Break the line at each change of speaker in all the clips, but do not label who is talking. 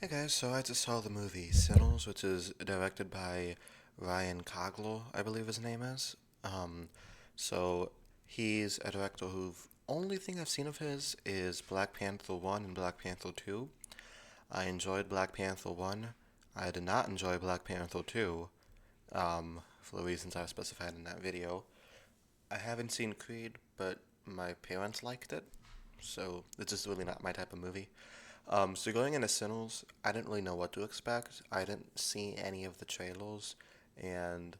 Hey guys, so I just saw the movie Sinners, which is directed by Ryan Coogler, I believe his name is. Um, so he's a director who only thing I've seen of his is Black Panther 1 and Black Panther 2. I enjoyed Black Panther 1. I did not enjoy Black Panther 2, for the reasons I specified in that video. I haven't seen Creed, but my parents liked it, so it's just really not my type of movie. So going into Sinners, I didn't really know what to expect. I didn't see any of the trailers, and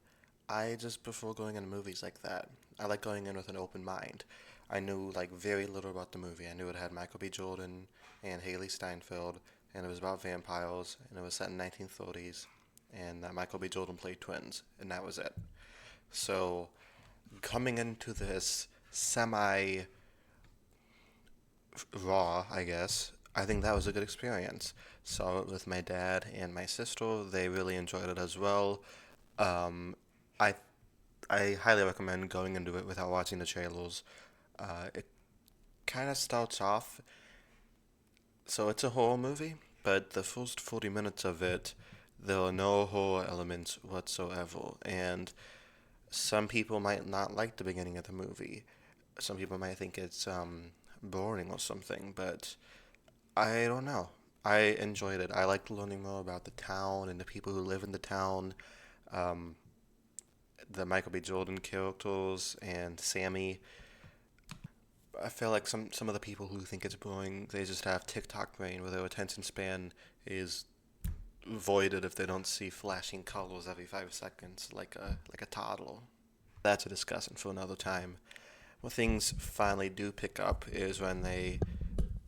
I just prefer going into movies like that. I like going in with an open mind. I knew like very little about the movie. I knew it had Michael B. Jordan and Haley Steinfeld, and it was about vampires, and it was set in 1930s, and that Michael B. Jordan played twins, and that was it. So coming into this semi raw, I guess, I think that was a good experience. Saw it with my dad and my sister. They really enjoyed it as well. Um, I I highly recommend going into it without watching the trailers. It kind of starts off, so it's a horror movie, but the first 40 minutes of it, there are no horror elements whatsoever. And some people might not like the beginning of the movie. Some people might think it's boring or something, but I don't know. I enjoyed it. I liked learning more about the town and the people who live in the town, um, the Michael B. Jordan characters, and Sammy. I feel like some of the people who think it's boring, they just have TikTok brain where their attention span is voided if they don't see flashing colors every 5 seconds, like a toddler. That's a discussion for another time. When things finally do pick up is when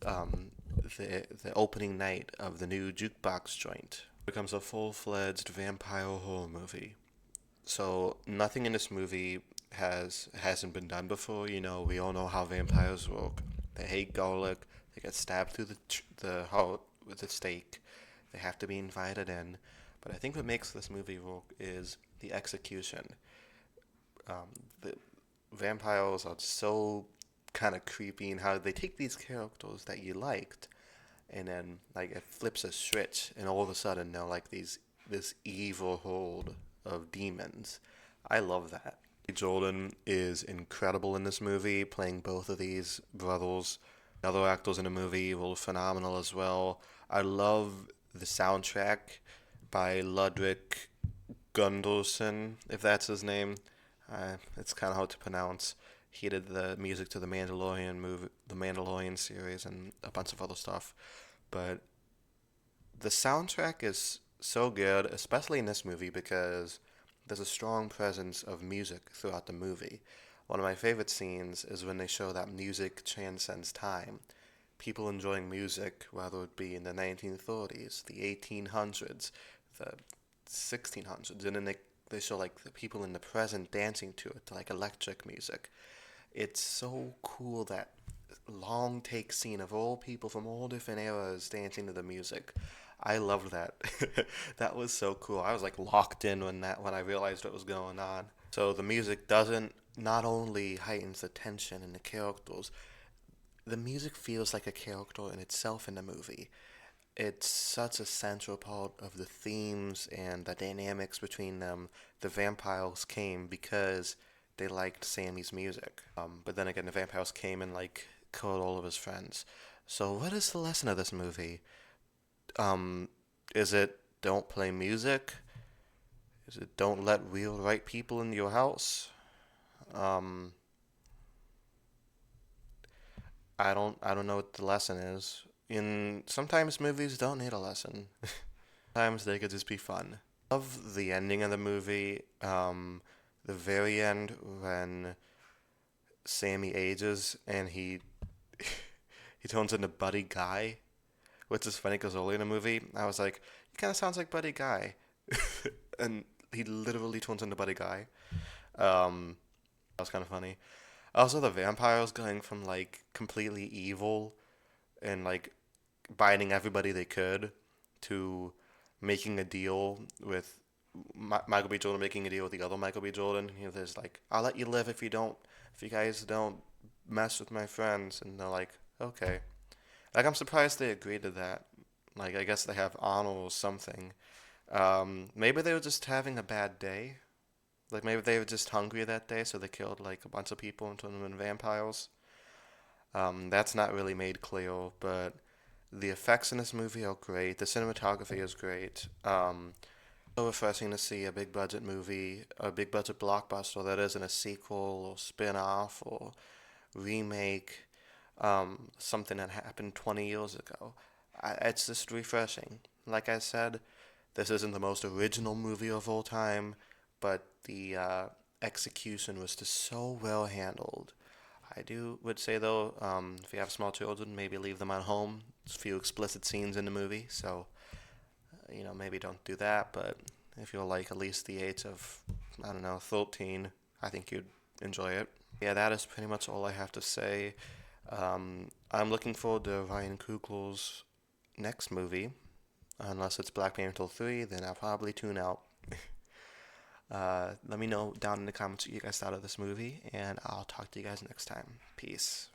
um, the opening night of the new jukebox joint becomes a full-fledged vampire horror movie. So nothing in this movie hasn't been done before. You know, we all know how vampires work. They hate garlic. They get stabbed through the heart with a stake. They have to be invited in. But I think what makes this movie work is the execution. The vampires are so kind of creepy in how they take these characters that you liked, and then like it flips a switch, and all of a sudden they're like this evil horde of demons. I love that. Jordan is incredible in this movie, playing both of these brothers. Other actors in the movie were phenomenal as well. I love the soundtrack by Ludwig Gunderson, if that's his name. It's kind of hard to pronounce. He did the music to the Mandalorian movie, the Mandalorian series, and a bunch of other stuff. But the soundtrack is so good, especially in this movie, because there's a strong presence of music throughout the movie. One of my favorite scenes is when they show that music transcends time. People enjoying music, whether it be in the 1930s, the 1800s, the 1600s, and then they show like the people in the present dancing to it, to like electric music. It's so cool that long take scene of all people from all different eras dancing to the music. I loved that. That was so cool. I was like locked in when I realized what was going on. So the music doesn't not only heightens the tension and the characters, the music feels like a character in itself in the movie. It's such a central part of the themes and the dynamics between them. The vampires came because they liked Sammy's music. But then again, the vampires came and like killed all of his friends. So what is the lesson of this movie? Um, is it don't play music? Is it don't let real right people in your house? Um, I don't know what the lesson is. In sometimes movies don't need a lesson. Sometimes they could just be fun. Love the ending of the movie. The very end when Sammy ages and he turns into Buddy Guy, which is funny because early in the movie I was like, he kind of sounds like Buddy Guy, and he literally turns into Buddy Guy. That was kind of funny. Also, the vampires going from like completely evil and like biting everybody they could to making a deal with Michael B. Jordan, making a deal with the other Michael B. Jordan. You know, there's like, I'll let you live if you guys don't mess with my friends. And they're like, okay. Like, I'm surprised they agreed to that. Like, I guess they have honor or something. Maybe they were just having a bad day. Like, maybe they were just hungry that day, so they killed, like, a bunch of people and turned them into vampires. That's not really made clear, but the effects in this movie are great. The cinematography is great. So refreshing to see a big budget movie, a big budget blockbuster that isn't a sequel or spin off or remake, something that happened 20 years ago. It's just refreshing. Like I said, this isn't the most original movie of all time, but the execution was just so well handled. I do would say though, if you have small children, maybe leave them at home. There's a few explicit scenes in the movie, so maybe don't do that. But if you're like at least the age of, I don't know, 13, I think you'd enjoy it. Yeah, that is pretty much all I have to say. I'm looking forward to Ryan Coogler's next movie. Unless it's Black Panther 3, then I'll probably tune out. Let me know down in the comments what you guys thought of this movie, and I'll talk to you guys next time. Peace.